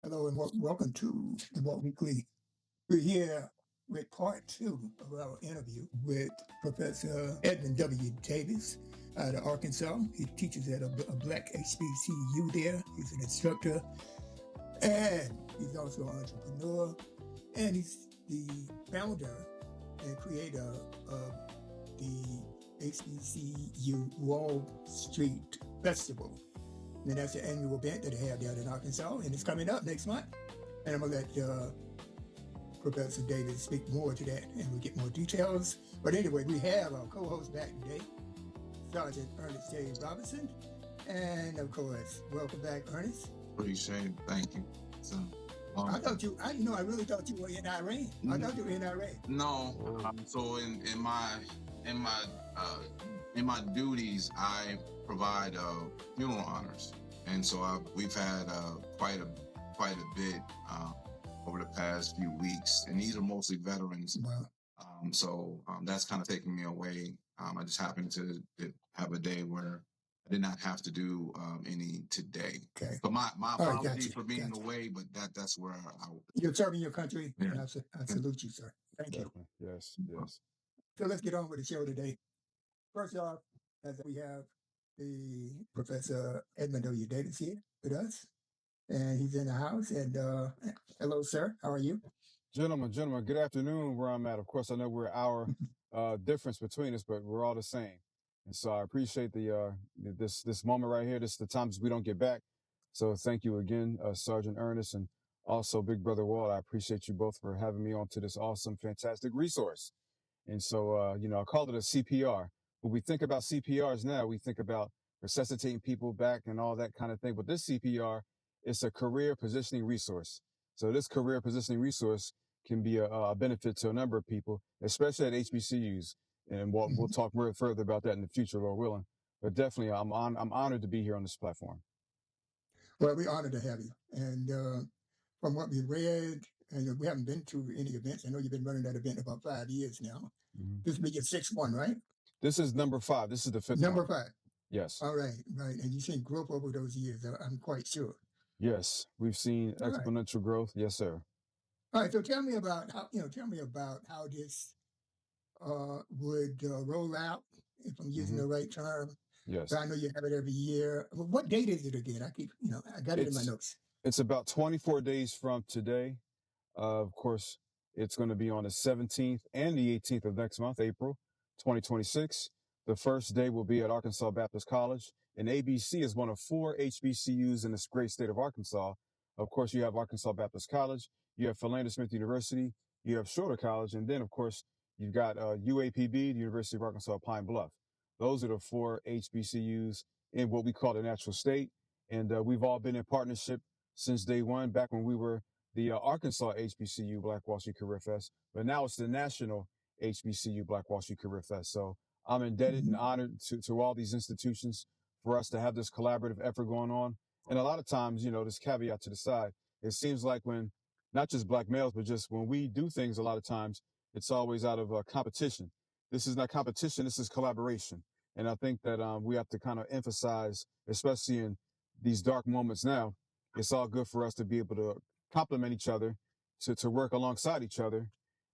Hello and welcome to the Walk Weekly. We're here with part two of our interview with Professor Edmond W. Davis out of Arkansas. He teaches at a black HBCU there. He's an instructor and he's also an entrepreneur, and he's the founder and creator of the HBCU Wall Street Festival. And that's the annual event that they have down in Arkansas, and it's coming up next month. And I'm going to let Professor Davis speak more to that, and we'll get more details. But anyway, we have our co-host back today, Sergeant Ernest J. Robinson. And of course, welcome back, Ernest. Appreciate it. Thank you. So, I really thought you were in Iran. I thought you were in Iran. No. So in my duties, I provide funeral honors, and so we've had quite a bit over the past few weeks, and these are mostly veterans. Wow. So that's kind of taking me away. I just happened to have a day where I did not have to do any today. Okay. But my apologies for being away, but that's where you're serving your country. Yeah. And I salute you, sir. Thank you. Yes. So let's get on with the show today. First off, as we have the Professor Edmond W. Davis here with us, and he's in the house. And hello, sir. How are you? Gentlemen, good afternoon where I'm at. Of course, I know we're an hour difference between us, but we're all the same. And so I appreciate this moment right here. This is the times we don't get back. So thank you again, Sergeant Ernest, and also Big Brother Walt. I appreciate you both for having me onto this awesome, fantastic resource. And so, I call it a CPR. When we think about CPRs now, we think about resuscitating people back and all that kind of thing. But this CPR is a career positioning resource. So this career positioning resource can be a benefit to a number of people, especially at HBCUs. And we'll talk more further about that in the future, Lord willing. But definitely, I'm honored to be here on this platform. Well, we're honored to have you. And from what we read, and we haven't been to any events. I know you've been running that event about 5 years now. Mm-hmm. This will be your sixth one, right? This is number 5. This is the fifth Number one. 5. Yes. All right. And you've seen growth over those years, I'm quite sure. Yes, we've seen exponential growth. Yes, sir. All right. So tell me about how this would roll out, if I'm using the right term. Yes. So I know you have it every year. Well, what date is it again? I got it in my notes. It's about 24 days from today. Of course, it's going to be on the 17th and the 18th of next month, April 2026. The first day will be at Arkansas Baptist College. And ABC is one of 4 HBCUs in this great state of Arkansas. Of course, you have Arkansas Baptist College, you have Philander Smith University, you have Shorter College, and then, of course, you've got UAPB, the University of Arkansas Pine Bluff. Those are the 4 HBCUs in what we call the natural state. And we've all been in partnership since day one, back when we were the Arkansas HBCU Black Wall Street Career Fest. But now it's the National HBCU Black Wall Street Career Fest. So I'm indebted and honored to all these institutions for us to have this collaborative effort going on. And a lot of times, this caveat to the side, it seems like when not just black males, but just when we do things, a lot of times it's always out of competition. This is not competition. This is collaboration. And I think that we have to kind of emphasize, especially in these dark moments now, it's all good for us to be able to complement each other, to work alongside each other.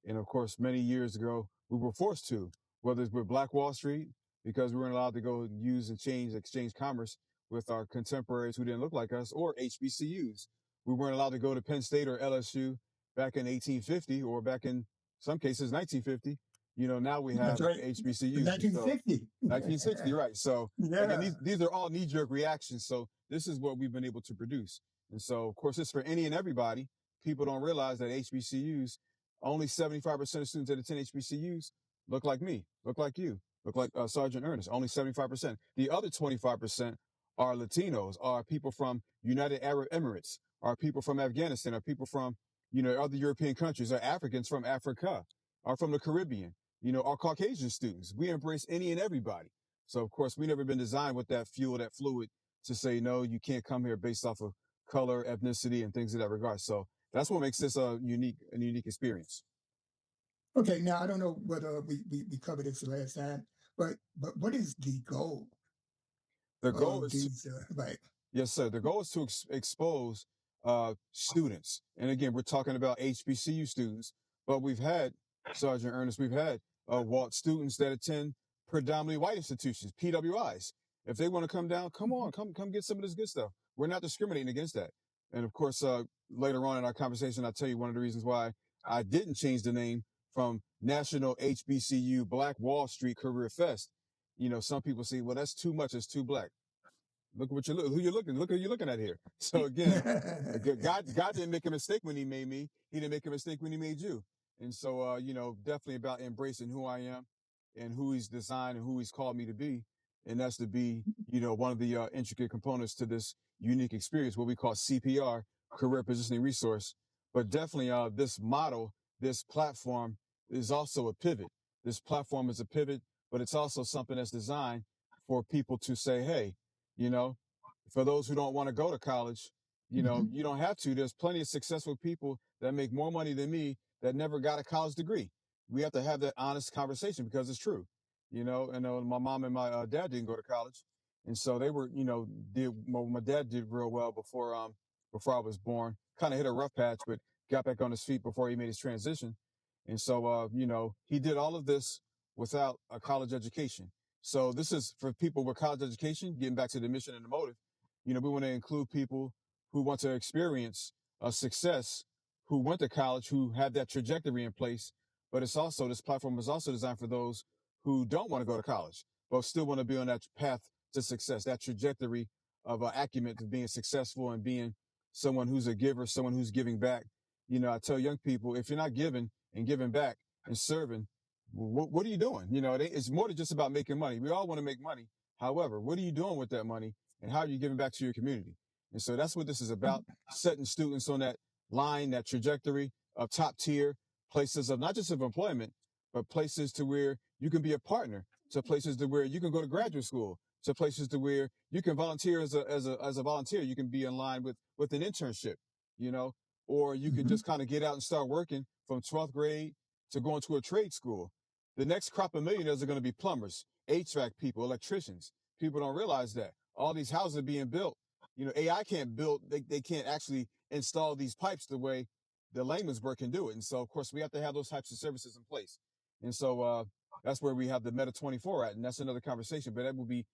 And of course, many years ago, we were forced to, whether it's with Black Wall Street, because we weren't allowed to go use and exchange commerce with our contemporaries who didn't look like us, or HBCUs. We weren't allowed to go to Penn State or LSU back in 1850, or back in some cases, 1950. Now we have HBCUs. 1960. So, 1960, right. So again, these are all knee-jerk reactions. So this is what we've been able to produce. And so, of course, it's for any and everybody. People don't realize that HBCUs, only 75% of students that attend HBCUs look like me, look like you, look like Sergeant Ernest, only 75%. The other 25% are Latinos, are people from United Arab Emirates, are people from Afghanistan, are people from, other European countries, are Africans from Africa, are from the Caribbean, are Caucasian students. We embrace any and everybody. So, of course, we never been designed with that fuel, that fluid to say, no, you can't come here based off of color, ethnicity, and things of that regard. So that's what makes this a unique experience. Okay, now I don't know whether we covered this the last time, but what is the goal? The goal is right. Yes, sir. The goal is to expose students. And again, we're talking about HBCU students, but we've had, Sergeant Ernest, we've had students that attend predominantly white institutions, PWIs. If they want to come down, come on, come get some of this good stuff. We're not discriminating against that. And of course, later on in our conversation, I'll tell you one of the reasons why I didn't change the name from National HBCU Black Wall Street Career Fest. You know, some people say, well, that's too much. It's too black. Look what you look. Who you looking? Look who you're looking at here. So again, God didn't make a mistake when He made me. He didn't make a mistake when He made you. And so, you know, definitely about embracing who I am and who He's designed and who He's called me to be. And that's to be, you know, one of the intricate components to this unique experience, what we call CPR, Career Positioning Resource. But definitely, this model, this platform is also a pivot. This platform is a pivot, but it's also something that's designed for people to say, hey, you know, for those who don't want to go to college, you know, you don't have to. There's plenty of successful people that make more money than me that never got a college degree. We have to have that honest conversation because it's true, you know. And my mom and my dad didn't go to college, and so they were, you know, my dad did real well before I was born. Kind of hit a rough patch, but got back on his feet before he made his transition. And so, you know, he did all of this without a college education. So this is for people with college education, getting back to the mission and the motive. You know, we want to include people who want to experience a success, who went to college, who have that trajectory in place. But it's also, this platform is also designed for those who don't want to go to college, but still want to be on that path to success, that trajectory of acumen to being successful and being someone who's a giver, someone who's giving back. You know, I tell young people, if you're not giving and giving back and serving, what are you doing? You know, it's more than just about making money. We all want to make money. However, what are you doing with that money and how are you giving back to your community? And so that's what this is about, setting students on that line, that trajectory of top tier places of not just of employment, but places to where you can be a partner, to places to where you can go to graduate school, to places to where you can volunteer as a volunteer. You can be in line with an internship, you know, or you can just kind of get out and start working from 12th grade to going to a trade school. The next crop of millionaires are going to be plumbers, HVAC people, electricians. People don't realize that all these houses are being built. You know, AI can't build, they can't actually install these pipes the way the layman's work can do it. And so, of course, we have to have those types of services in place. And so that's where we have the Meta 24 at. And that's another conversation, but that will be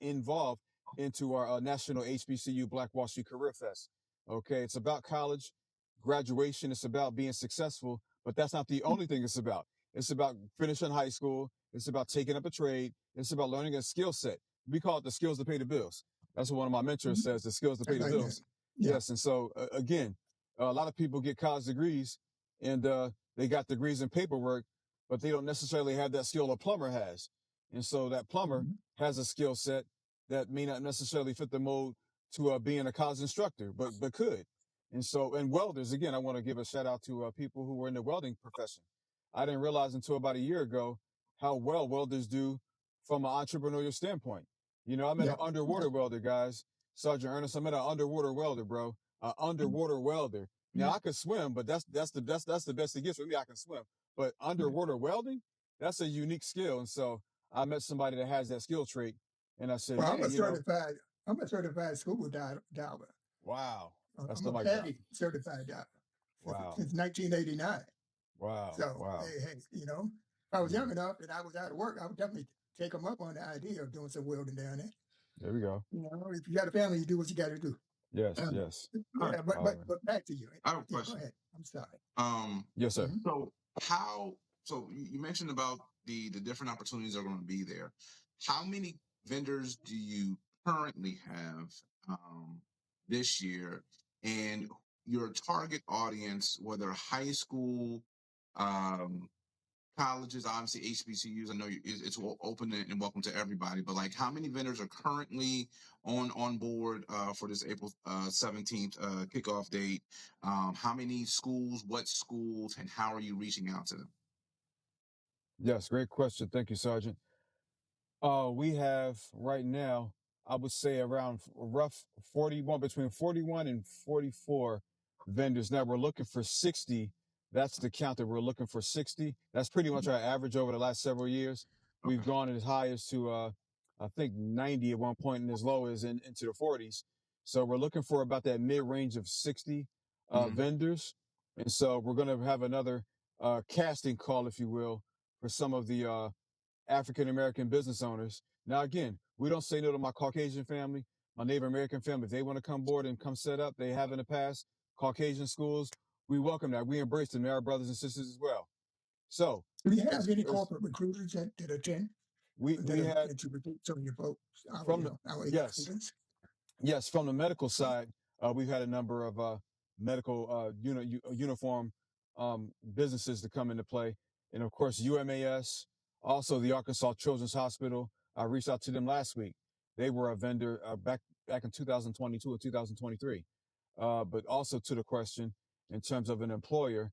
involved into our National HBCU Black Wall Street Career Fest. Okay, it's about college, graduation. It's about being successful, but that's not the only thing it's about. It's about finishing high school. It's about taking up a trade. It's about learning a skill set. We call it the skills to pay the bills. That's what one of my mentors says, the skills to pay the bills. Yeah. Yes. And so, again, a lot of people get college degrees and they got degrees in paperwork, but they don't necessarily have that skill a plumber has. And so that plumber has a skill set that may not necessarily fit the mold to being a college instructor, but could. And so, and welders, again, I want to give a shout out to people who were in the welding profession. I didn't realize until about a year ago how well welders do from an entrepreneurial standpoint. You know, I met an underwater welder, guys. Sergeant Ernest, I met an underwater welder, bro. An underwater welder. Now I could swim, but that's the best it gets for me. I can swim, but underwater welding, that's a unique skill. And so I met somebody that has that skill trait, and I said, Well, hey, I'm a certified scuba diver. Wow, that's I'm a PADI certified diver. Wow. Since 1989. Wow. So, wow. Hey, you know, if I was young enough and I was out of work, I would definitely take them up on the idea of doing some welding down there. There we go. You know, if you got a family, you do what you got to do. Yes, yes. Yeah, but back to you. I have a question. Go ahead. I'm sorry. Yes, sir. So you mentioned about the different opportunities that are going to be there. How many vendors do you currently have this year, and your target audience, whether high school, colleges, obviously HBCUs? I know it's open and welcome to everybody, but like, how many vendors are currently on board for this April 17th kickoff date? How many schools, what schools, and how are you reaching out to them? Yes, great question. Thank you, Sergeant. We have right now, I would say around between 41 and 44 vendors. Now we're looking for 60. That's the count that we're looking for, 60. That's pretty much our average over the last several years. We've gone as high as to, I think 90 at one point and as low as into the 40s. So we're looking for about that mid-range of 60 vendors. And so we're going to have another casting call, if you will, for some of the African-American business owners. Now, again, we don't say no to my Caucasian family, my Native American family. If they want to come board and come set up, they have in the past, Caucasian schools, we welcome that. We embrace them. They're our brothers and sisters as well. So, do you have any corporate recruiters that attend? We had that you recruit some of your folks, our yes, students? yes, from the medical side, we've had a number of medical uniform businesses to come into play, and of course UMAS, also the Arkansas Children's Hospital. I reached out to them last week. They were a vendor back in 2022 or 2023. But also to the question, in terms of an employer,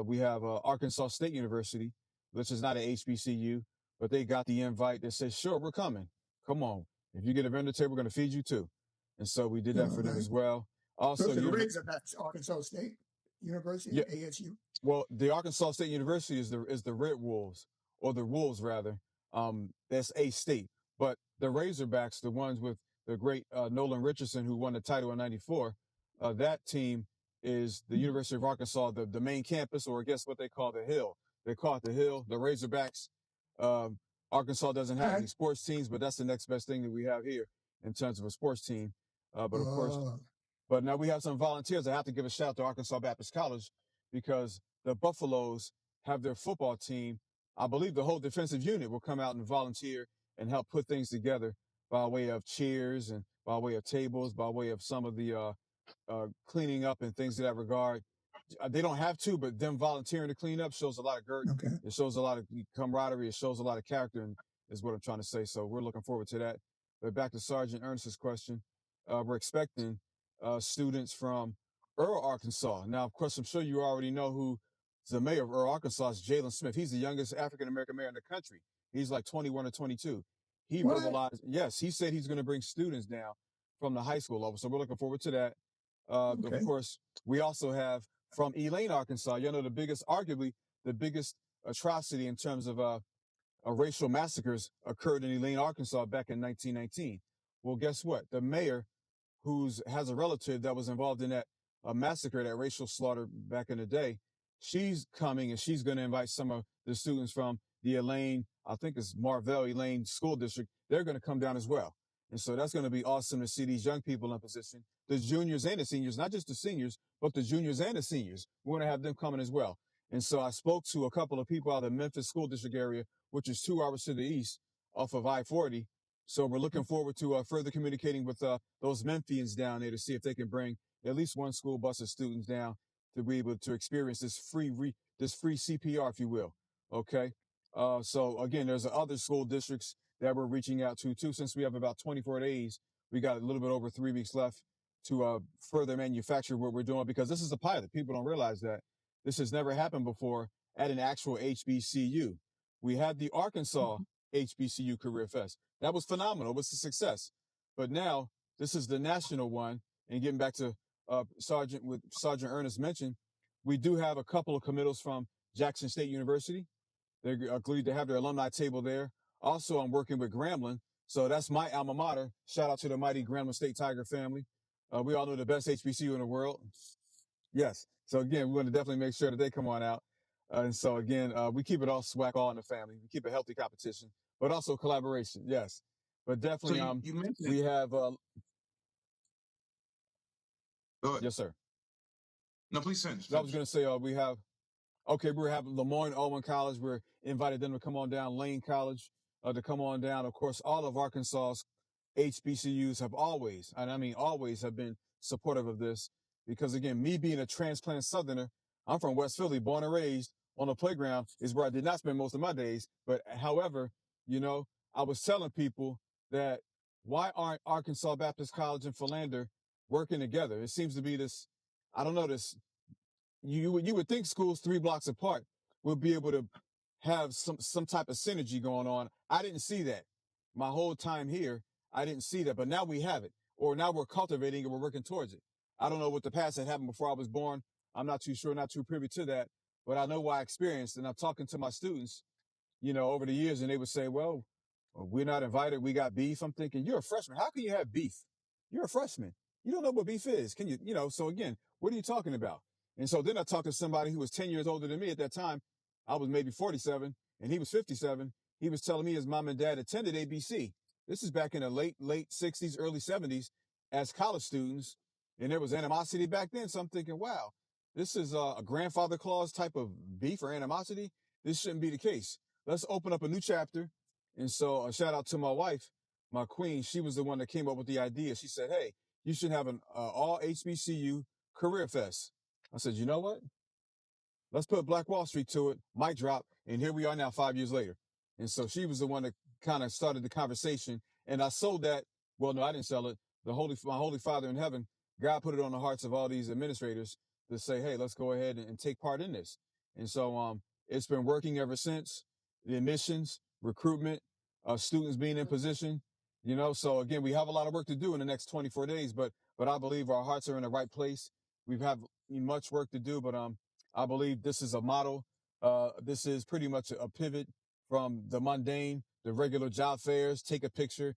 we have Arkansas State University, which is not an HBCU, but they got the invite that says, sure, we're coming. Come on. If you get a vendor table, we're going to feed you too. And so we did that for them as well. Also, the Razorbacks, Arkansas State University, yeah, ASU. Well, the Arkansas State University is the Red Wolves, or the Wolves rather. That's a state. But the Razorbacks, the ones with the great Nolan Richardson, who won the title in '94, that team is the University of Arkansas, the main campus, or I guess what they call the Hill. They call it the Hill. The Razorbacks. Arkansas doesn't have any sports teams, but that's the next best thing that we have here in terms of a sports team. But of course, but now we have some volunteers. I have to give a shout out to Arkansas Baptist College, because the Buffaloes have their football team. I believe the whole defensive unit will come out and volunteer and help put things together by way of cheers and by way of tables, by way of some of the cleaning up and things of that regard. They don't have to, but them volunteering to clean up shows a lot of grit. Okay. It shows a lot of camaraderie. It shows a lot of character, and is what I'm trying to say. So we're looking forward to that. But back to Sergeant Ernest's question, we're expecting students from Earl, Arkansas. Now, of course, I'm sure you already know who the mayor of Earl, Arkansas is, Jalen Smith. He's the youngest African-American mayor in the country. He's like 21 or 22. He verbalized, yes, he said he's going to bring students down from the high school level. So we're looking forward to that. Of course, we also have from Elaine, Arkansas, arguably the biggest atrocity in terms of racial massacres occurred in Elaine, Arkansas back in 1919. Well, guess what? The mayor, has a relative that was involved in that massacre, that racial slaughter back in the day, she's coming and she's going to invite some of the students from the Elaine, I think it's Marvell Elaine School District. They're going to come down as well. And so that's going to be awesome to see these young people in position, the juniors and the seniors, not just the seniors, but the juniors and the seniors. We're going to have them coming as well. And so I spoke to a couple of people out of the Memphis School District area, which is 2 hours to the east off of I-40. So we're looking forward to further communicating with those Memphians down there to see if they can bring at least one school bus of students down to be able to experience this free CPR, if you will. Okay. So again, there's other school districts that we're reaching out to too. Since we have about 24 days, we got a little bit over 3 weeks left to further manufacture what we're doing, because this is a pilot. People don't realize that this has never happened before at an actual HBCU. We had the Arkansas HBCU Career Fest. That was phenomenal. It was a success. But now this is the national one. And getting back to Sergeant Ernest mentioned, we do have a couple of committals from Jackson State University. They're agreed to have their alumni table there. Also, I'm working with Grambling. So that's my alma mater. Shout out to the mighty Grambling State Tiger family. We all know the best HBCU in the world. Yes. So again, we want to definitely make sure that they come on out. And so again, we keep it all swag all in the family. We keep a healthy competition, but also collaboration. Yes. But definitely, So you mentioned, we have, go ahead. Yes, sir. No, please finish. I was going to say, we're having Lemoyne Owen College. We're invited them to come on down. Lane College to come on down. Of course, all of Arkansas's HBCUs have always have been supportive of this, because again, me being a transplant Southerner, I'm from West Philly, born and raised on the playground is where I did not spend most of my days. But however, I was telling people that why aren't Arkansas Baptist College and Philander working together? It seems to be this, I don't know, this, you would think schools 3 blocks apart would be able to have some type of synergy going on. I didn't see that. My whole time here, I didn't see that, but now we have it, or now we're cultivating it, we're working towards it. I don't know what the past had happened before I was born. I'm not too sure, not too privy to that, but I know what I experienced, and I'm talking to my students, over the years, and they would say, well, we're not invited. We got beef. I'm thinking, you're a freshman. How can you have beef? You're a freshman. You don't know what beef is. Can you, so again, what are you talking about? And so then I talked to somebody who was 10 years older than me at that time. I was maybe 47 and he was 57. He was telling me his mom and dad attended ABC. This is back in the late 60s, early 70s as college students. And there was animosity back then. So I'm thinking, wow, this is a grandfather clause type of beef or animosity. This shouldn't be the case. Let's open up a new chapter. And so a shout out to my wife, my queen. She was the one that came up with the idea. She said, hey, you should have an all HBCU career fest. I said, you know what? Let's put Black Wall Street to it. Mic drop. And here we are now 5 years later. And so she was the one that kind of started the conversation. And I sold that. Well, no, I didn't sell it. My Holy Father in heaven, God put it on the hearts of all these administrators to say, hey, let's go ahead and take part in this. And so it's been working ever since. The admissions, recruitment, students being in position, so again, we have a lot of work to do in the next 24 days, but I believe our hearts are in the right place. We've have much work to do, but I believe this is a model. This is pretty much a pivot from the mundane, the regular job fairs, take a picture,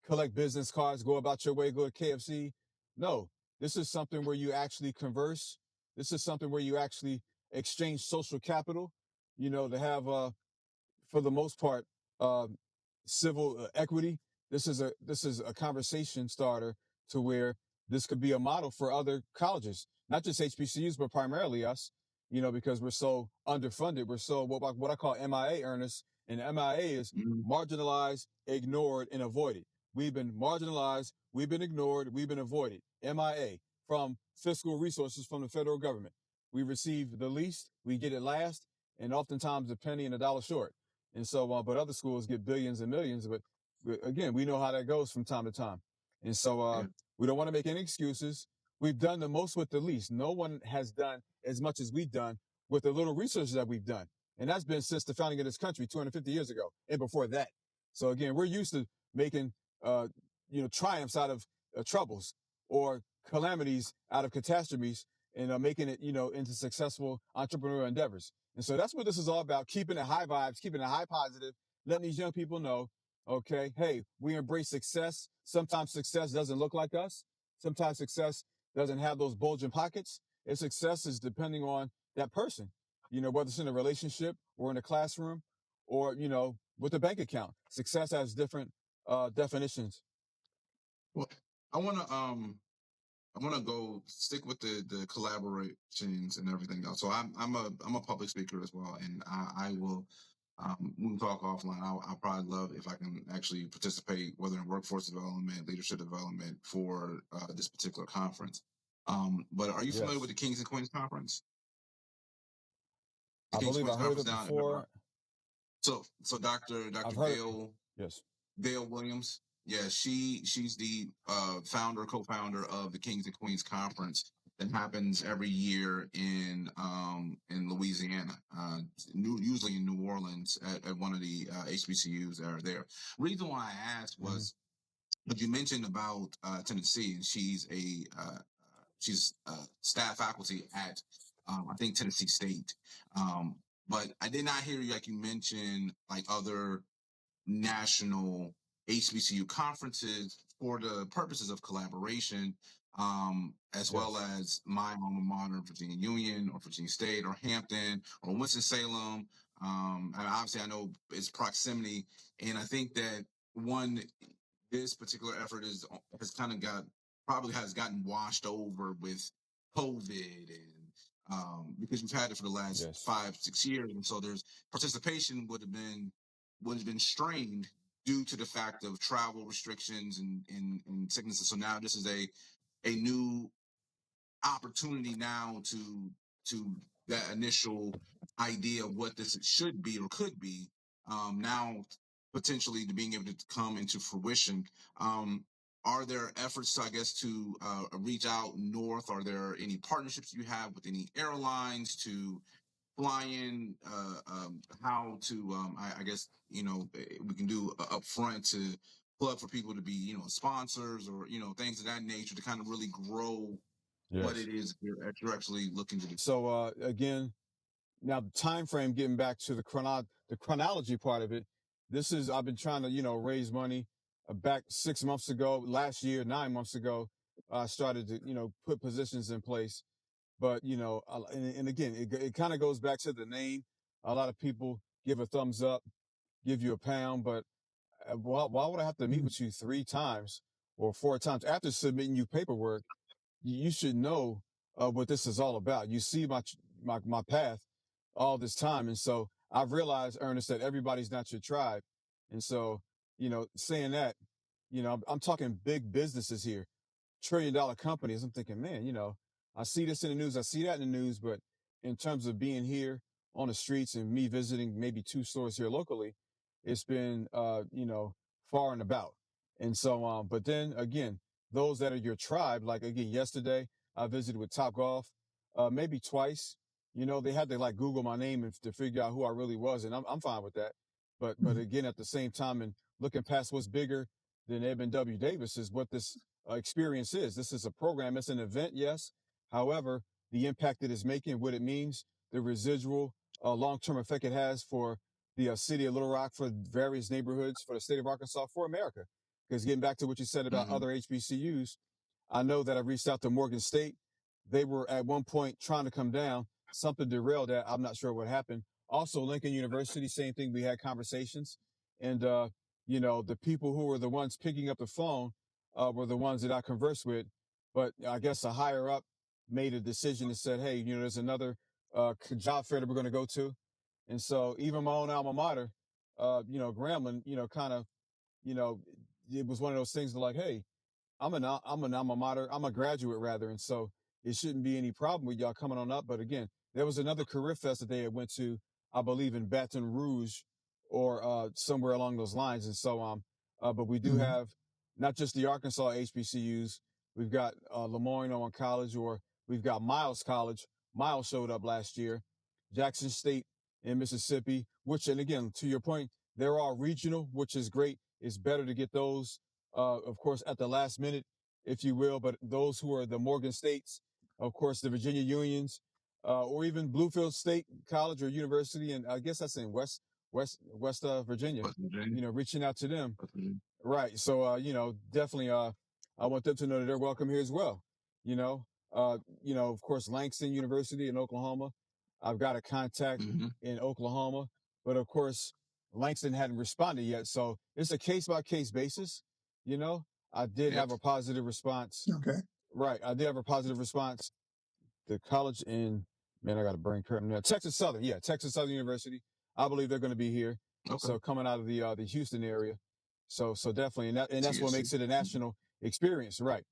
collect business cards, go about your way, go to KFC. No, this is something where you actually converse. This is something where you actually exchange social capital, to have, for the most part, civil equity. This is a conversation starter to where this could be a model for other colleges, not just HBCUs, but primarily us, because we're so underfunded. We're so what I call MIA earners, and MIA is marginalized, ignored, and avoided. We've been marginalized, we've been ignored, we've been avoided. MIA from fiscal resources from the federal government. We receive the least, we get it last, and oftentimes a penny and a dollar short. And so, but other schools get billions and millions. But again, we know how that goes from time to time. And so we don't want to make any excuses. We've done the most with the least. No one has done as much as we've done with the little research that we've done. And that's been since the founding of this country 250 years ago and before that. So again, we're used to making, triumphs out of troubles or calamities out of catastrophes and making it, into successful entrepreneurial endeavors. And so that's what this is all about, keeping it high vibes, keeping it high positive, letting these young people know, okay, hey, we embrace success. Sometimes success doesn't look like us. Sometimes success doesn't have those bulging pockets. And success is depending on that person, whether it's in a relationship or in a classroom or, with a bank account. Success has different definitions. Well, I want to go stick with the collaborations and everything else. So I'm a public speaker as well, and I will we can talk offline. I'll probably love if I can actually participate, whether in workforce development, leadership development for this particular conference. But are you familiar with the Kings and Queens Conference? I believe I heard it before. So Dr. Dale. Yes. Dale Williams. Yeah, she's the co-founder of the Kings and Queens Conference that happens every year in Louisiana, usually in New Orleans at one of the HBCUs that are there. Reason why I asked was what you mentioned about Tennessee, and she's staff faculty at I think Tennessee State, but I did not hear you mention other national HBCU conferences for the purposes of collaboration, as well as my alma mater, Virginia Union or Virginia State or Hampton or Winston-Salem. And obviously I know it's proximity. And I think that this particular effort has gotten washed over with COVID and because we've had it for the last 5-6 years. And so there's participation would have been strained due to the fact of travel restrictions and sicknesses. So now this is a new opportunity now to that initial idea of what this should be or could be, now potentially to being able to come into fruition. Are there efforts, to reach out north? Are there any partnerships you have with any airlines to fly in, how to, we can do upfront to plug for people to be, sponsors or, things of that nature to kind of really grow what it is that you're actually looking to do. So, again, now the time frame, getting back to the chronology part of it, I've been trying to, raise money back 6 months ago, last year, 9 months ago. I started to, put positions in place. But, and again, it kind of goes back to the name. A lot of people give a thumbs up, give you a pound, but why would I have to meet with you 3 times or 4 times after submitting you paperwork? You should know what this is all about. You see my path all this time. And so I've realized, Ernest, that everybody's not your tribe. And so, saying that, I'm talking big businesses here, $1 trillion companies. I'm thinking, man, I see this in the news, I see that in the news, but in terms of being here on the streets and me visiting maybe 2 stores here locally, it's been, far and about. And so, but then again, those that are your tribe, like again, yesterday I visited with Top Golf, maybe twice. They had to like Google my name to figure out who I really was, and I'm fine with that. But again, at the same time, and looking past what's bigger than Edmond W. Davis is what this experience is. This is a program. It's an event, yes. However, the impact it is making, what it means, the residual long-term effect it has for the city of Little Rock, for various neighborhoods, for the state of Arkansas, for America. Because getting back to what you said about other HBCUs, I know that I reached out to Morgan State. They were at one point trying to come down. Something derailed that. I'm not sure what happened. Also, Lincoln University, same thing. We had conversations. And, the people who were the ones picking up the phone were the ones that I conversed with. But I guess a higher up made a decision and said, hey, there's another job fair that we're going to go to. And so even my own alma mater, Grambling, kind of, it was one of those things that like, hey, I'm an alma mater. I'm a graduate rather. And so it shouldn't be any problem with y'all coming on up. But again, there was another career fest that they had went to, I believe in Baton Rouge or somewhere along those lines. And so, but we do have not just the Arkansas HBCUs. We've got Lemoyne Owen College, or we've got Miles College. Miles showed up last year. Jackson State in Mississippi, which, and again, to your point, they're all regional, which is great. It's better to get those, of course, at the last minute, if you will. But those who are the Morgan States, of course, the Virginia Unions, or even Bluefield State College or University, and I guess that's in West Virginia, reaching out to them. Right. So, definitely, I want them to know that they're welcome here as well. Of course, Langston University in Oklahoma. I've got a contact in Oklahoma, but of course, Langston hadn't responded yet. So it's a case by case basis. I did have a positive response. Okay. Right. I did have a positive response. The college in, man, I got a brain cramp now. Texas Southern. Yeah. Texas Southern University. I believe they're going to be here. Okay. So coming out of the Houston area. So definitely. And that's what makes it a national experience. Right.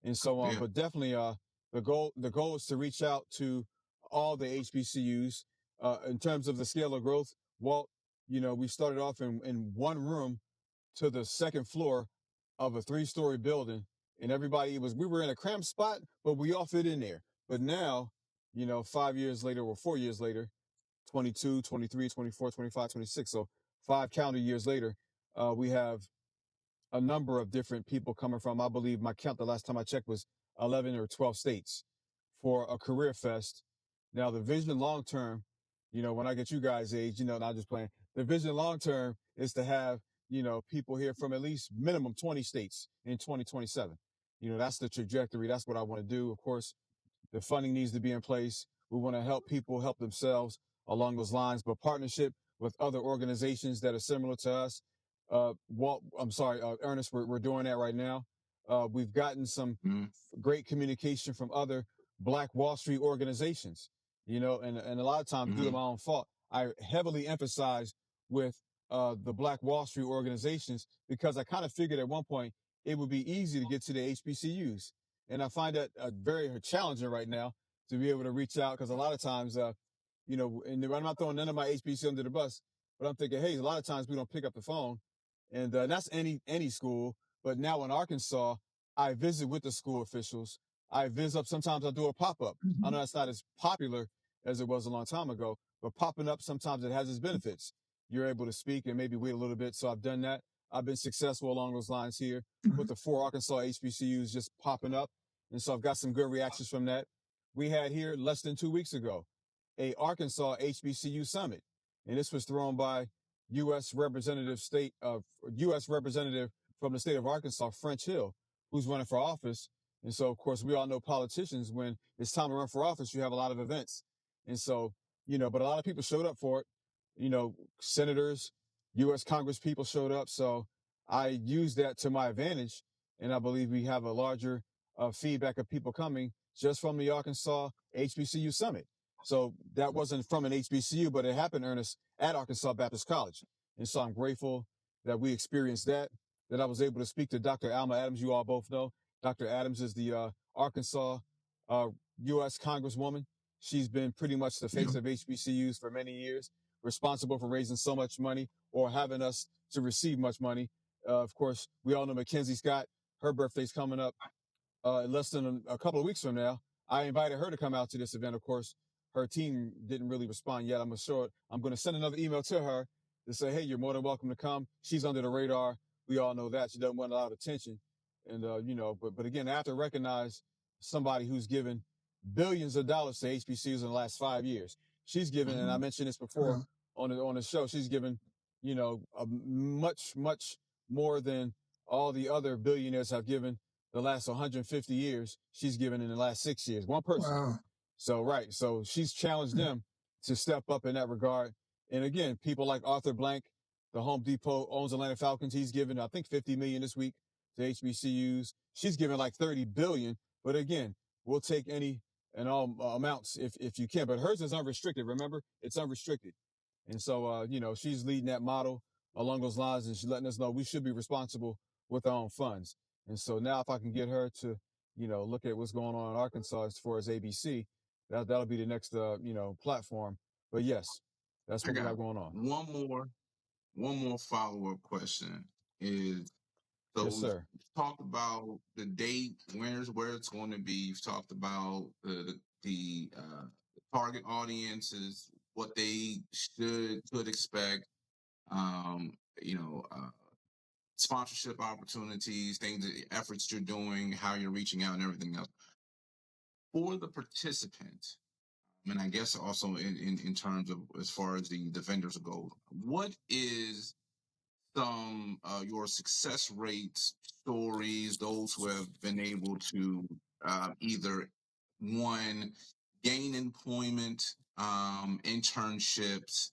And so, but definitely, the goal is to reach out to all the HBCUs, in terms of the scale of growth. Walt, we started off in one room to the second floor of a 3-story building, and we were in a cramped spot, but we all fit in there. But now, 5 years later or 4 years later, 22, 23, 24, 25, 26. So 5 calendar years later, we have a number of different people coming from, I believe my count the last time I checked was 11 or 12 states for a career fest. Now the vision long term, when I get you guys age, not just playing, the vision long term is to have, people here from at least minimum 20 states in 2027. That's the trajectory. That's what I want to do. Of course, the funding needs to be in place. We want to help people help themselves along those lines, but partnership with other organizations that are similar to us. Ernest, we're doing that right now. We've gotten some great communication from other Black Wall Street organizations, and a lot of times due to my own fault, I heavily emphasize with the Black Wall Street organizations because I kind of figured at one point it would be easy to get to the HBCUs. And I find that very challenging right now to be able to reach out because a lot of times, and I'm not throwing none of my HBCU under the bus, but I'm thinking, hey, a lot of times we don't pick up the phone. And that's any school. But now in Arkansas, I visit with the school officials. I visit up. Sometimes I do a pop-up. I know that's not as popular as it was a long time ago, but popping up, sometimes it has its benefits. You're able to speak and maybe wait a little bit. So I've done that. I've been successful along those lines here with the 4 Arkansas HBCUs just popping up. And so I've got some good reactions from that. We had here less than 2 weeks ago, a Arkansas HBCU summit. And this was thrown by U.S. Representative from the state of Arkansas, French Hill, who's running for office. And so, of course, we all know politicians, when it's time to run for office, you have a lot of events. And so, but a lot of people showed up for it. Senators, U.S. Congress people showed up. So I used that to my advantage. And I believe we have a larger feedback of people coming just from the Arkansas HBCU Summit. So that wasn't from an HBCU, but it happened, Ernest, at Arkansas Baptist College. And so I'm grateful that we experienced that I was able to speak to Dr. Alma Adams. You all both know Dr. Adams is the Arkansas U.S. Congresswoman. She's been pretty much the face of HBCUs for many years, responsible for raising so much money or having us to receive much money. Of course, we all know Mackenzie Scott. Her birthday's coming up less than a couple of weeks from now. I invited her to come out to this event. Of course, her team didn't really respond yet. I'm going to send another email to her to say, hey, you're more than welcome to come. She's under the radar. We all know that. She doesn't want a lot of attention. And, but again, I have to recognize somebody who's given billions of dollars to HBCUs in the last 5 years. She's given, and I mentioned this before on the show, she's given, a much, much more than all the other billionaires have given the last 150 years. She's given in the last 6 years, one person. Wow. So, right. So she's challenged them to step up in that regard. And again, people like Arthur Blank, the Home Depot owns Atlanta Falcons. He's given, I think, $50 million this week to HBCUs. She's given like $30 billion. But again, we'll take any and all amounts if you can. But hers is unrestricted. Remember, it's unrestricted. And so, she's leading that model along those lines, and she's letting us know we should be responsible with our own funds. And so now, if I can get her to, look at what's going on in Arkansas as far as ABC, that'll be the next, platform. But yes, that's what we have going on. One more follow-up question is, so yes, sir. We've talked about the date, where it's going to be. You've talked about the target audiences, what they could expect, sponsorship opportunities, efforts you're doing, how you're reaching out, and everything else. For the participants, and I guess also in terms of as far as the vendors go, what is some your success rates, stories, those who have been able to either one, gain employment, internships.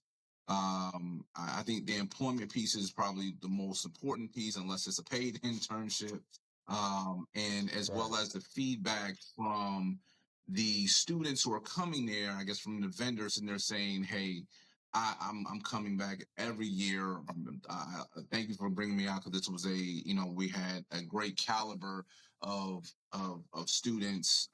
I think the employment piece is probably the most important piece, unless it's a paid internship, and as well as the feedback from the students who are coming there, I guess from the vendors, and they're saying, hey, I'm coming back every year. Thank you for bringing me out, because this was we had a great caliber of students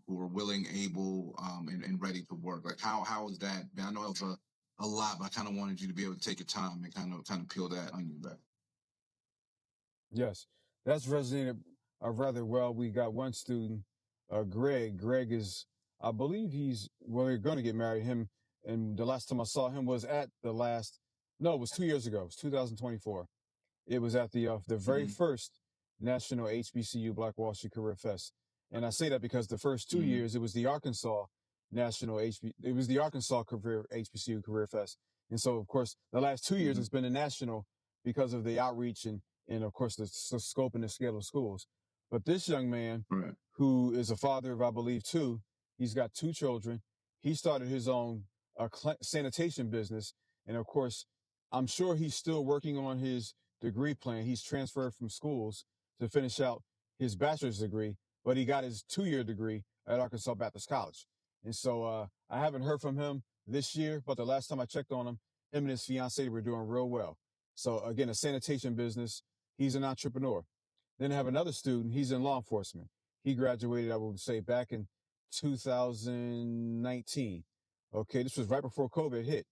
who were willing, able, and ready to work. Like how is that? I know it was a lot, but I kind of wanted you to be able to take your time and kind of peel that onion back. Yes, that's resonated rather well. We got one student, Greg. Greg is, I believe they're going to get married. Him, and the last time I saw him was at it was 2 years ago. It was 2024. It was at the very first National HBCU Black Wall Street Career Fest. And I say that because the first 2 years, it was the Arkansas Career HBCU Career Fest. And so, of course, the last 2 years, it's been a national because of the outreach and of course, the scope and the scale of schools. But this young man, who is a father of, I believe, two, he's got 2 children. He started his own sanitation business. And of course, I'm sure he's still working on his degree plan. He's transferred from schools to finish out his bachelor's degree, but he got his 2-year degree at Arkansas Baptist College. And so I haven't heard from him this year, but the last time I checked on him and his fiance were doing real well. So again, a sanitation business. He's an entrepreneur. Then I have another student. He's in law enforcement. He graduated, I would say, back in 2019. Okay, this was right before COVID hit.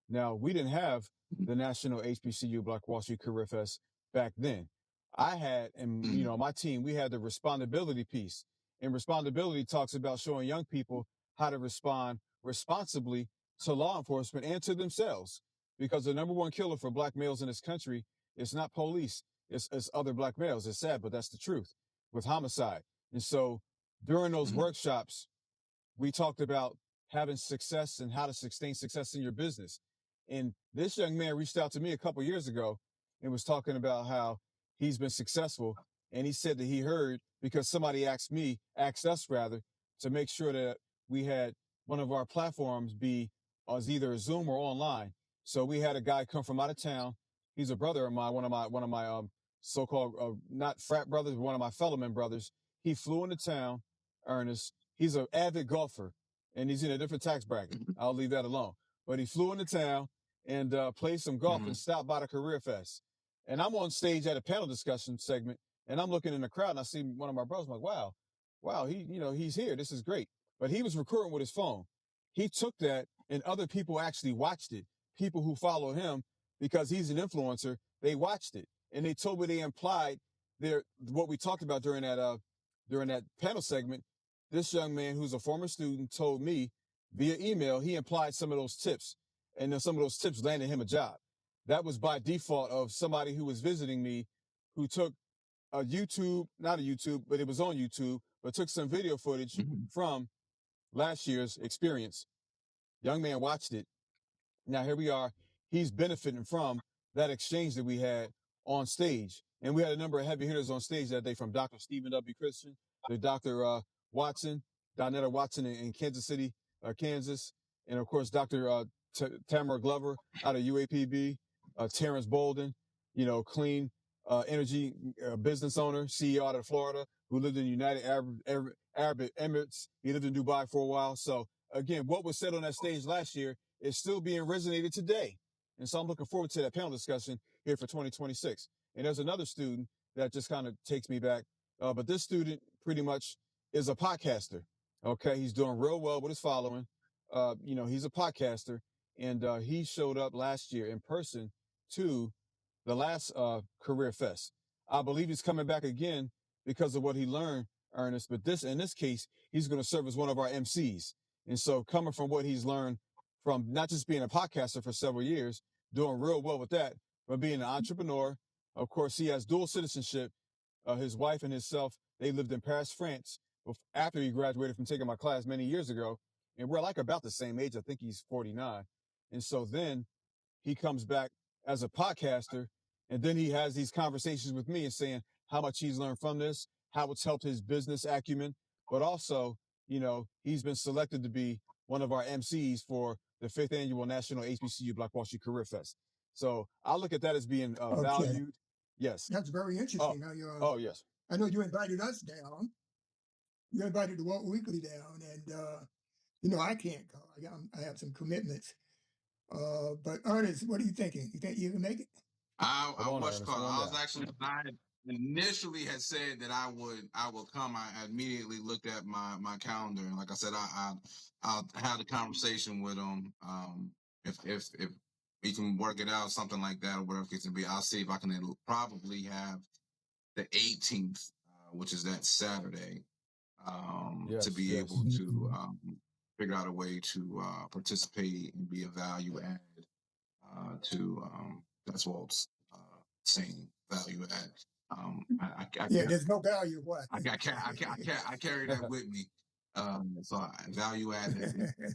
Now, we didn't have the National HBCU Black Wall Street Career Fest back then. I had, and my team, we had the respondability piece. And respondability talks about showing young people how to respond responsibly to law enforcement and to themselves. Because the number one killer for Black males in this country is not police. It's other Black males. It's sad, but that's the truth with homicide. And so during those workshops, we talked about having success and how to sustain success in your business. And this young man reached out to me a couple years ago and was talking about how he's been successful And he said that he heard because somebody asked us rather, to make sure that we had one of our platforms be as either a Zoom or online. So we had a guy come from out of town. He's a brother of mine, one of my so-called not frat brothers, but one of my fellowman brothers. He flew into town, Ernest. He's an avid golfer, and he's in a different tax bracket. I'll leave that alone. But he flew into town and played some golf and stopped by the Career Fest. And I'm on stage at a panel discussion segment, and I'm looking in the crowd, and I see one of my brothers. I'm like, wow, he's here. This is great. But he was recording with his phone. He took that, and other people actually watched it. People who follow him, because he's an influencer, they watched it, and they told me they implied what we talked about during that panel segment. This young man, who's a former student, told me via email he implied some of those tips, and then some of those tips landed him a job. That was by default of somebody who was visiting me, who took not a YouTube, but it was on YouTube, but took some video footage from last year's experience. Young man watched it. Now here we are. He's benefiting from that exchange that we had on stage. And we had a number of heavy hitters on stage that day, from Dr. Stephen W. Christian, to Dr. Watson, Donetta Watson in Kansas City, Kansas. And of course, Dr. Tamara Glover out of UAPB, Terrence Bolden, clean energy business owner, CEO out of Florida, who lived in the United Arab Emirates. He lived in Dubai for a while. So again, what was said on that stage last year is still being resonated today. And so I'm looking forward to that panel discussion here for 2026. And there's another student that just kind of takes me back. But this student pretty much is a podcaster. Okay. He's doing real well with his following. He's a podcaster, and he showed up last year in person to the last Career Fest. I believe he's coming back again because of what he learned, Ernest. But in this case, he's going to serve as one of our MCs. And so coming from what he's learned from not just being a podcaster for several years, doing real well with that, but being an entrepreneur. Of course, he has dual citizenship. His wife and himself, they lived in Paris, France, after he graduated from taking my class many years ago. And we're like about the same age. I think he's 49. And so then he comes back as a podcaster, and then he has these conversations with me and saying how much he's learned from this, how it's helped his business acumen, but also, he's been selected to be one of our MCs for the 5th annual National HBCU Black Wall Street Career Fest. So I look at that as being valued. Yes. That's very interesting. Yes. I know you invited us down. You invited the Walt Weekly down, and I can't go. I have some commitments. But Ernest, what are you thinking? You think you can make it? I initially had said that I would come. I immediately looked at my calendar, and like I said, I'll have a conversation with him. If we can work it out, something like that, or whatever it can be, I'll see if I can probably have the 18th, which is that Saturday, to be able to figure out a way to participate and be a value add to that's Walt's saying, value add. There's no value. What? I carry that with me. So I value add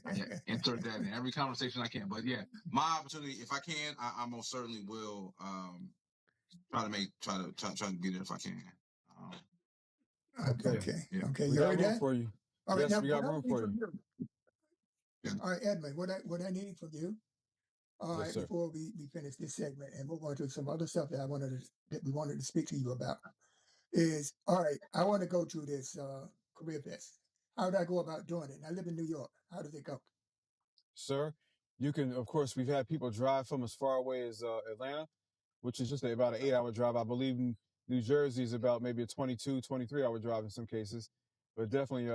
I insert that in every conversation I can. But yeah, my opportunity, if I can, I most certainly will try to be there if I can. Okay. Yeah. Okay. We You got heard room that? for you. All right, Yes, now, we got room for you. All right, Edmond, what I need from you, Yes, sir. before we finish this segment and move on to some other stuff that we wanted to speak to you about, is, all right, I want to go to this Career Fest. How do I go about doing it? And I live in New York. How does it go? Sir, you can, of course, we've had people drive from as far away as Atlanta, which is just about an 8-hour drive. I believe New Jersey is about maybe a 22, 23-hour drive in some cases. But definitely,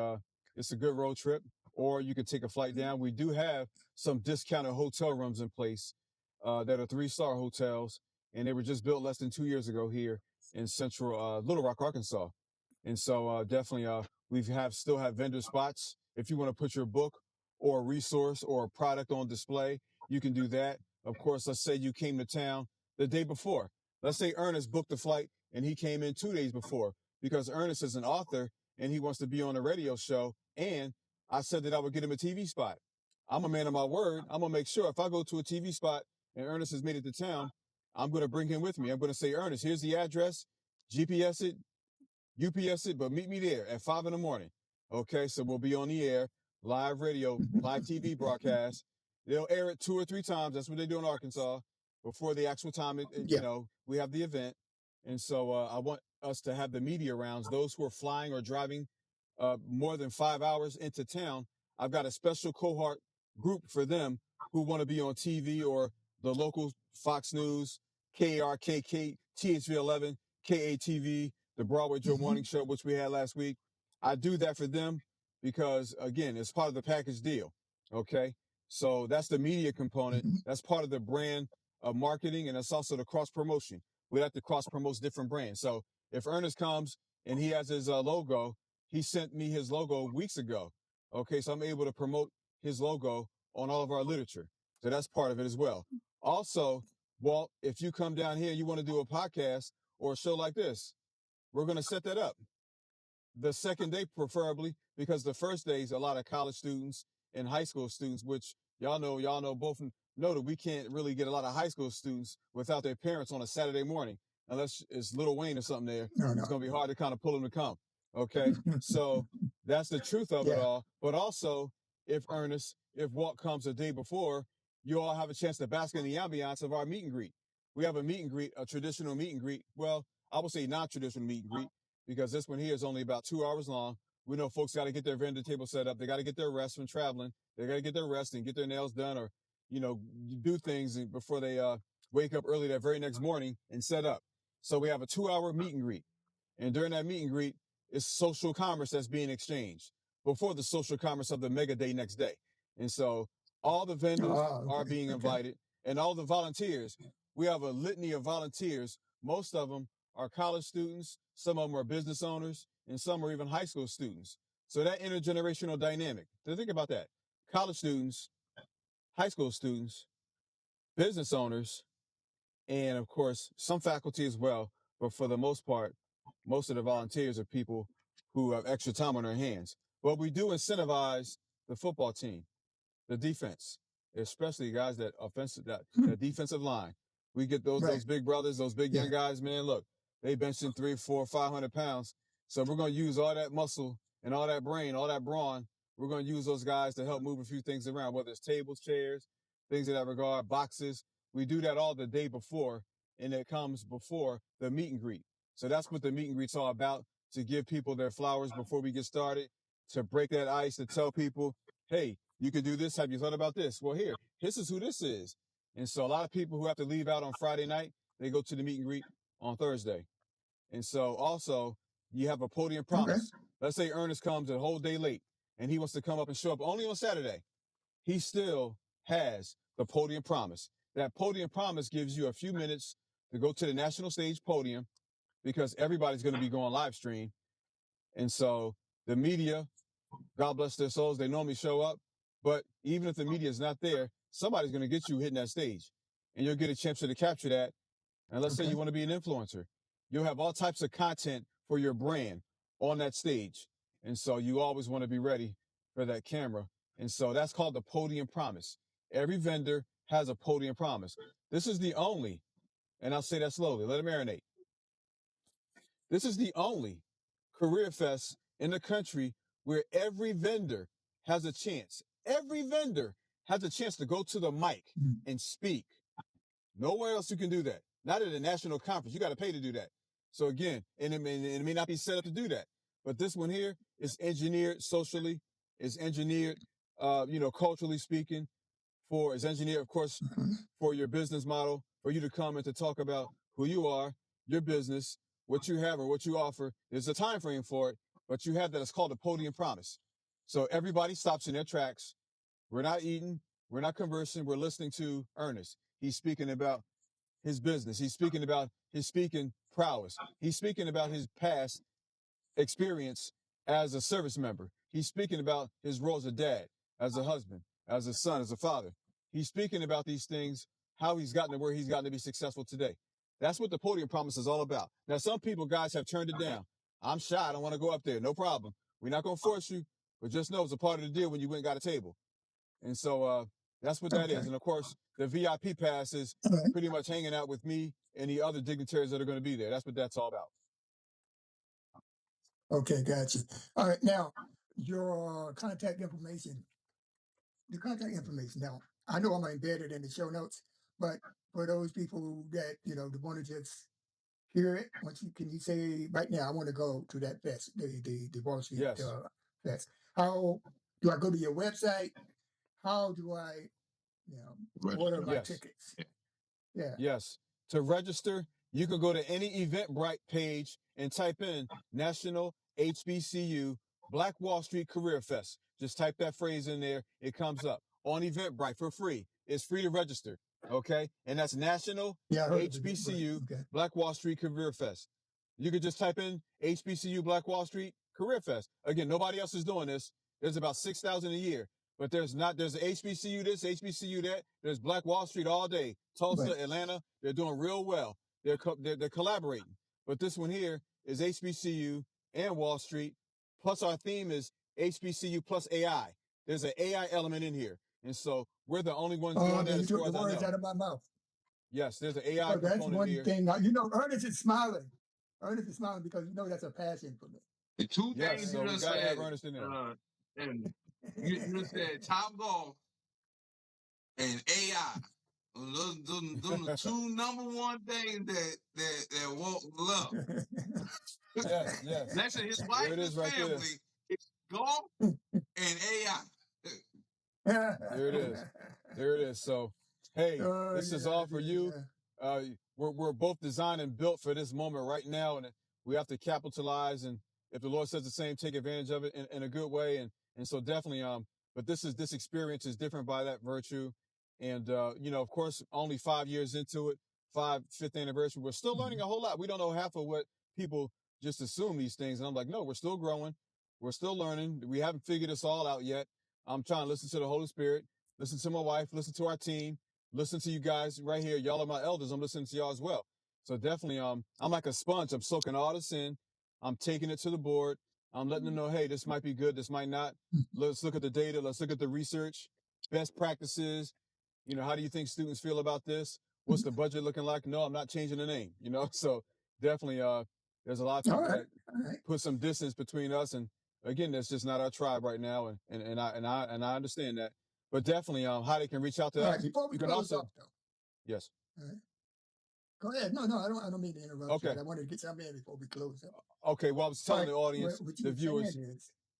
it's a good road trip. Or you could take a flight down. We do have some discounted hotel rooms in place that are 3-star hotels, and they were just built less than 2 years ago here in central Little Rock, Arkansas. And so definitely we still have vendor spots. If you want to put your book or a resource or a product on display, you can do that. Of course, let's say you came to town the day before. Let's say Ernest booked the flight and he came in 2 days before, because Ernest is an author and he wants to be on a radio show. And I said that I would get him a TV spot. I'm a man of my word. I'm going to make sure if I go to a TV spot and Ernest has made it to town, I'm going to bring him with me. I'm going to say, Ernest, here's the address, GPS it, UPS it, but meet me there at 5 in the morning. Okay, so we'll be on the air, live radio, live TV broadcast. They'll air it 2 or 3 times. That's what they do in Arkansas before the actual time, Yeah. we have the event. And so I want us to have the media rounds, those who are flying or driving more than 5 hours into town. I've got a special cohort group for them who want to be on TV or the local Fox News, KRKK, THV11, KATV, the Broadway Joe Morning Show, which we had last week. I do that for them because, again, it's part of the package deal. Okay. So that's the media component. That's part of the brand marketing, and it's also the cross promotion. We have to cross promote different brands. So if Ernest comes and he has his logo, he sent me his logo weeks ago. Okay. So I'm able to promote his logo on all of our literature. So that's part of it as well. Also, Walt, if you come down here and you want to do a podcast or a show like this, we're going to set that up the second day, preferably, because the first day is a lot of college students and high school students, which y'all know both know that we can't really get a lot of high school students without their parents on a Saturday morning, unless it's Lil Wayne or something there. No. It's going to be hard to kind of pull them to come. Okay. So that's the truth of it all. But also, if Walt comes a day before, you all have a chance to bask in the ambiance of our meet and greet. We have a meet and greet, a traditional meet and greet. Well, I would say non-traditional meet and greet, because this one here is only about 2 hours long. We know folks got to get their vendor table set up. They got to get their rest from traveling. They got to get their rest and get their nails done, or, do things before they wake up early that very next morning and set up. So we have a 2-hour meet and greet. And during that meet and greet, it's social commerce that's being exchanged before the social commerce of the mega day next day. And so all the vendors are being invited, and all the volunteers. We have a litany of volunteers. Most of them are college students. Some of them are business owners, and some are even high school students. So that intergenerational dynamic, to think about that. College students, high school students, business owners, and of course, some faculty as well. But for the most part, most of the volunteers are people who have extra time on their hands. But we do incentivize the football team, the defense, especially guys that defensive line. We get those big brothers, those big young guys, man. Look, they benching 300, 400, 500 pounds. So we're going to use all that muscle and all that brain, all that brawn. We're going to use those guys to help move a few things around, whether it's tables, chairs, things of that regard, boxes. We do that all the day before, and it comes before the meet and greet. So that's what the meet and greet's all about, to give people their flowers before we get started, to break that ice, to tell people, hey, you can do this. Have you thought about this? Well, this is who this is. And so a lot of people who have to leave out on Friday night, they go to the meet and greet on Thursday. And so also you have a podium promise. Okay. Let's say Ernest comes a whole day late and he wants to come up and show up only on Saturday. He still has the podium promise. That podium promise gives you a few minutes to go to the national stage podium, because everybody's going to be going live stream. And so the media, God bless their souls, they normally show up. But even if the media is not there, somebody's going to get you hitting that stage, and you'll get a chance to capture that. And let's say you want to be an influencer. You'll have all types of content for your brand on that stage. And so you always want to be ready for that camera. And so that's called the podium promise. Every vendor has a podium promise. This is the only, and I'll say that slowly, let it marinate. This is the only career fest in the country where every vendor has a chance. Every vendor has a chance to go to the mic and speak. Nowhere else you can do that. Not at a national conference. You got to pay to do that. So again, and it may not be set up to do that. But this one here is engineered socially. It's engineered, culturally speaking. It's engineered, of course, for your business model, for you to come and to talk about who you are, your business, what you have or what you offer. There's a time frame for it, but you have that. It's called a podium promise. So everybody stops in their tracks. We're not eating. We're not conversing. We're listening to Ernest. He's speaking about his business. He's speaking about his speaking prowess. He's speaking about his past experience as a service member. He's speaking about his role as a dad, as a husband, as a son, as a father. He's speaking about these things, how he's gotten to where he's gotten to be successful today. That's what the podium promise is all about. Now, some people, guys, have turned it down. I'm shy. I don't want to go up there. No problem. We're not going to force you, but just know it's a part of the deal when you went and got a table. And so that's what that is. And, of course, the VIP pass is pretty much hanging out with me and the other dignitaries that are going to be there. That's what that's all about. Okay, gotcha. All right, now your contact information. The contact information. Now, I know I'm embedded in the show notes, but for those people that want to just hear it, can you say right now? I want to go to that fest, the Wall Street Yes. fest. How do I go to your website? How do I, order Register. my Yes. tickets? Yeah. Yes. To register, you can go to any Eventbrite page and type in National HBCU Black Wall Street Career Fest. Just type that phrase in there. It comes up on Eventbrite for free. It's free to register. Okay. And that's National Yeah, I heard of it. Right. HBCU Okay. Black Wall Street Career Fest. You could just type in HBCU Black Wall Street Career Fest. Again, nobody else is doing this. There's about 6,000 a year. But there's a HBCU this, HBCU that. There's Black Wall Street all day. Tulsa, Right. Atlanta, they're doing real well. They're collaborating. But this one here is HBCU and Wall Street. Plus our theme is HBCU plus AI. There's an AI element in here. And so we're the only ones Oh, doing man, that you as took far the as I words know. out of my mouth. Yes, there's an AI Oh, that's component one here. thing. Ernest is smiling. Ernest is smiling because that's a passion for me. The two Yes, things so you we just gotta have said, Ernest in there. and you just said Top Golf and AI. Those the two number one things that won't love. Yes, yes. Next to his There wife it and is right there. family, it's golf and AI. There it is. There it is. So, hey, Oh, this is yeah, all for you. yeah. We're both designed and built for this moment right now, and we have to capitalize. And if the Lord says the same, take advantage of it in a good way. And so definitely, but this experience is different by that virtue. And of course, only 5 years into it, fifth anniversary, we're still learning a whole lot. We don't know half of what people just assume these things. And I'm like, no, we're still growing. We're still learning. We haven't figured this all out yet. I'm trying to listen to the Holy Spirit, listen to my wife, listen to our team, listen to you guys right here. Y'all are my elders. I'm listening to y'all as well. So definitely, I'm like a sponge. I'm soaking all this in. I'm taking it to the board. I'm letting them know, hey, this might be good. This might not. Let's look at the data. Let's look at the research, best practices. How do you think students feel about this? What's the budget looking like? No, I'm not changing the name, So definitely, there's a lot of people that put some distance between us. And again, that's just not our tribe right now. And I understand that. But definitely, how they can reach out to us. All right, before we close up, though. Yes. All right. Go ahead. No, I don't mean to interrupt you. Okay. I wanted to get something in before we close up. Okay. Well, I was telling the audience, what the viewers,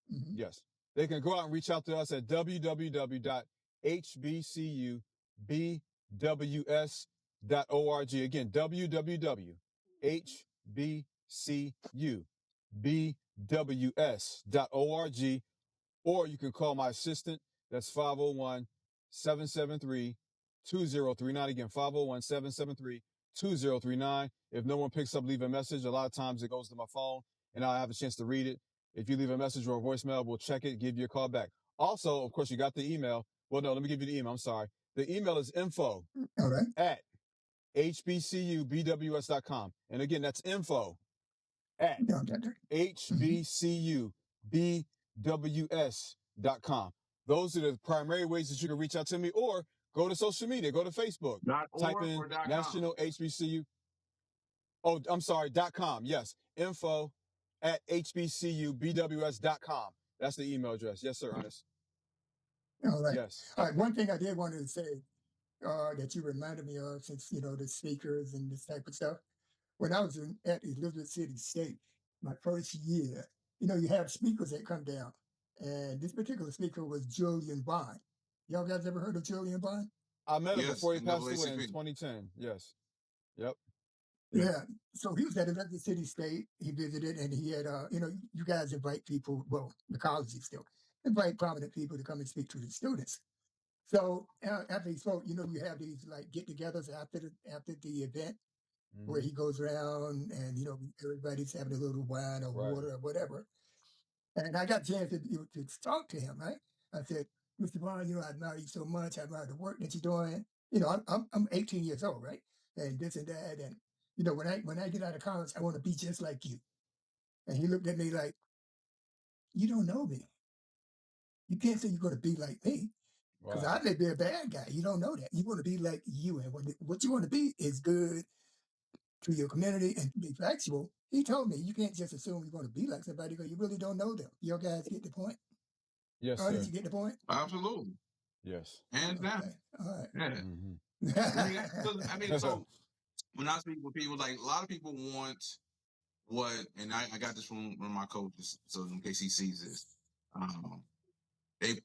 yes, they can go out and reach out to us at www.hbcubws.org. Again, www.hbcubws.org. Or you can call my assistant. That's 501-773-2039. Again, 501-773-2039. If no one picks up, leave a message. A lot of times it goes to my phone and I'll have a chance to read it. If you leave a message or a voicemail, we'll check it, give you a call back. Also, of course, you got the email. Well, no, let me give you the email. I'm sorry. The email is info@hbcubws.com. And again, that's info@hbcubws.com. Those are the primary ways that you can reach out to me, or go to social media, go to Facebook, type in National HBCU. Oh, I'm sorry, .com. Yes. info@hbcubws.com. That's the email address. Yes, sir, Ernest. All right. Yes. All right. One thing I did want to say that you reminded me of, since, the speakers and this type of stuff. When I was at Elizabeth City State, my first year, you have speakers that come down. And this particular speaker was Julian Bond. Y'all guys ever heard of Julian Bond? I met him before he passed away in 2010. Yes. Yep. Yeah. So he was at Elizabeth City State. He visited, and he had, you guys invite people, well, the colleges still invite prominent people to come and speak to the students. So after he spoke, you have these like get-togethers after the event, where he goes around and everybody's having a little wine or water or whatever. And I got a chance to talk to him. Right? I said, Mr. Bond, I admire you so much. I admire the work that you're doing. I'm 18 years old, right? And this and that, and when I get out of college, I want to be just like you. And he looked at me like, you don't know me. You can't say you're going to be like me. Because I may be a bad guy. You don't know that. You want to be like you. And what you want to be is good to your community and be factual. He told me you can't just assume you're going to be like somebody because you really don't know them. Your guys get the point? Yes, Or sir. did you get the point? Absolutely. Yes. Hands down. Okay. All right. Yeah. Mm-hmm. I mean, so when I speak with people, like a lot of people want what, and I got this from one of my coaches, so in case he sees this,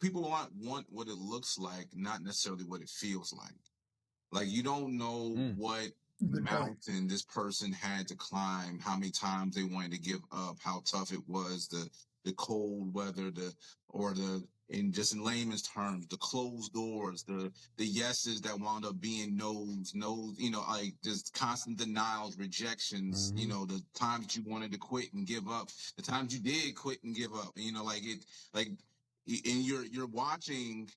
people want what it looks like, not necessarily what it feels like. Like you don't know what Good point. mountain this person had to climb, how many times they wanted to give up, how tough it was, the cold weather, in just in layman's terms, the closed doors, the yeses that wound up being no's, like just constant denials, rejections, Mm-hmm. the times you wanted to quit and give up, the times you did quit and give up, and you're watching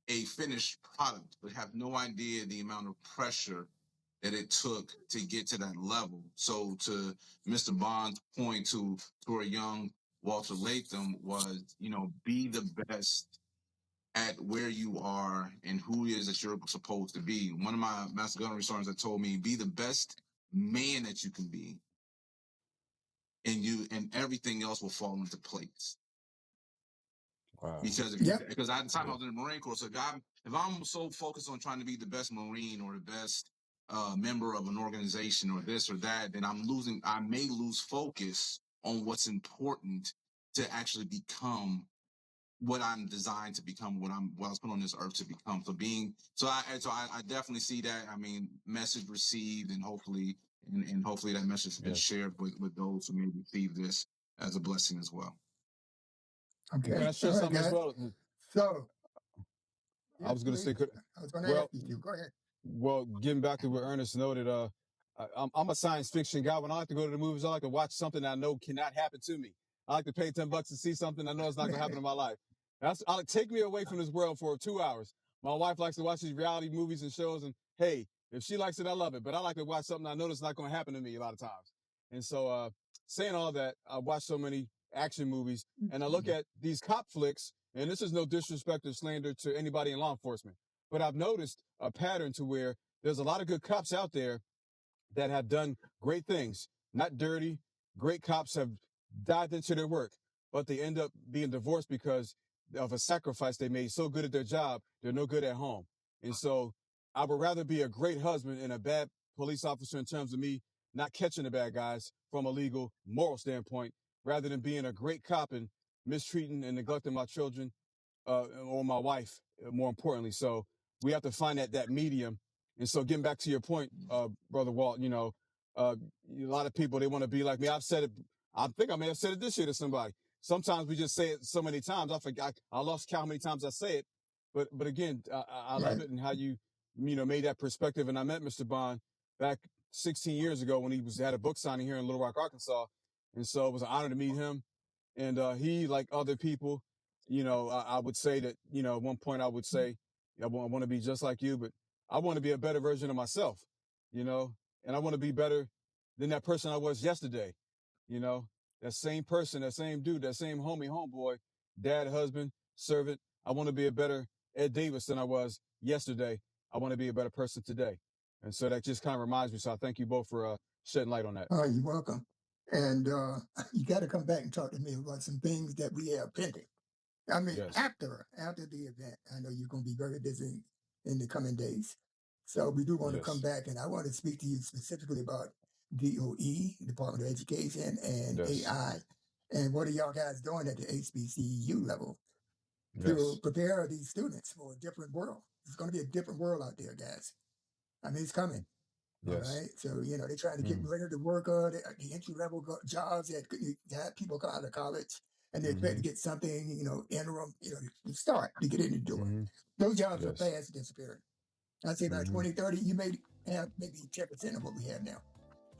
a finished product, but have no idea the amount of pressure that it took to get to that level. So to Mr. Bond's point to a young Walter Latham was, be the best at where you are and who it is that you're supposed to be. One of my master gunnery sergeants that told me, be the best man that you can be, and everything else will fall into place. Wow. Because because at the time I was in the Marine Corps, so if I'm so focused on trying to be the best Marine or the best member of an organization or this or that, then I may lose focus on what's important to actually become what I'm designed to become, what I was put on this earth to become. I definitely see that. I mean, message received, and hopefully that message has been shared with those who may receive this as a blessing as well. Okay. Can I share something as well? So, I was going to say, I was going to ask you. Go ahead. Well, getting back to what Ernest noted, I'm a science fiction guy. When I like to go to the movies, I like to watch something I know cannot happen to me. I like to pay $10 to see something I know it's not going to happen in my life. Take me away from this world for 2 hours. My wife likes to watch these reality movies and shows, and hey, if she likes it, I love it. But I like to watch something I know that's not going to happen to me a lot of times. And so, saying all that, I watch so many action movies, and I look at these cop flicks, and this is no disrespect or slander to anybody in law enforcement, but I've noticed a pattern to where there's a lot of good cops out there that have done great things, not dirty. Great cops have dived into their work, but they end up being divorced because of a sacrifice they made. So good at their job, they're no good at home. And so I would rather be a great husband and a bad police officer in terms of me not catching the bad guys from a legal, moral standpoint, rather than being a great cop and mistreating and neglecting my children or my wife, more importantly. So we have to find that medium. And so getting back to your point, Brother Walt, a lot of people, they want to be like me. I've said it. I think I may have said it this year to somebody. Sometimes we just say it so many times. I forgot. I lost count how many times I say it. But again, I love it and how you made that perspective. And I met Mr. Bond back 16 years ago when he had a book signing here in Little Rock, Arkansas. And so it was an honor to meet him. And he, like other people, I would say that, at one point I would say, I want to be just like you, but I want to be a better version of myself, and I want to be better than that person I was yesterday, that same person, that same dude, that same homeboy, dad, husband, servant. I want to be a better Ed Davis than I was yesterday. I want to be a better person today. And so that just kind of reminds me. So I thank you both for shedding light on that. Oh, you're welcome. And you got to come back and talk to me about some things that we have pending. I mean, after the event, I know you're going to be very busy in the coming days. So we do want to come back, and I want to speak to you specifically about DOE, Department of Education, and AI, and what are y'all guys doing at the HBCU level to prepare these students for a different world? It's going to be a different world out there, guys. I mean, it's coming. All right. So, they're trying to get rid of the worker, the entry-level jobs that have people come out of college and they expect to get something, interim, to start to get in the door. Those jobs are fast disappearing. I'd say by 2030, you may have maybe 10% of what we have now.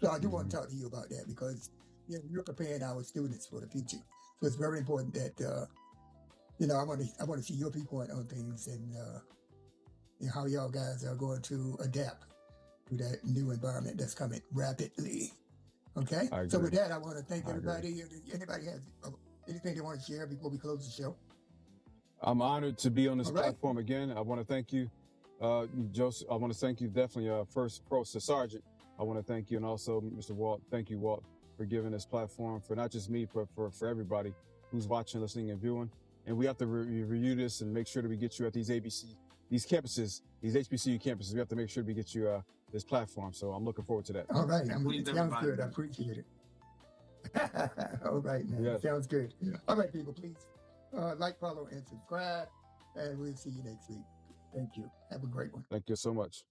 So I do want to talk to you about that because, you're preparing our students for the future. So it's very important that, I want to see your viewpoint on things and how y'all guys are going to adapt to that new environment that's coming rapidly. Okay? So with that, I want to thank everybody. Anybody has anything they want to share before we close the show? I'm honored to be on this platform again. I want to thank you, Joseph. I want to thank you definitely, First Sergeant. I want to thank you. And also, Mr. Walt, thank you, Walt, for giving this platform for not just me, but for everybody who's watching, listening, and viewing. And we have to review this and make sure that we get you at these these campuses, these HBCU campuses. We have to make sure we get you this platform. So I'm looking forward to that. All right. It sounds good. I appreciate it. All right, man. Yes. Sounds good. Yeah. All right, people, please like, follow, and subscribe. And we'll see you next week. Thank you. Have a great one. Thank you so much.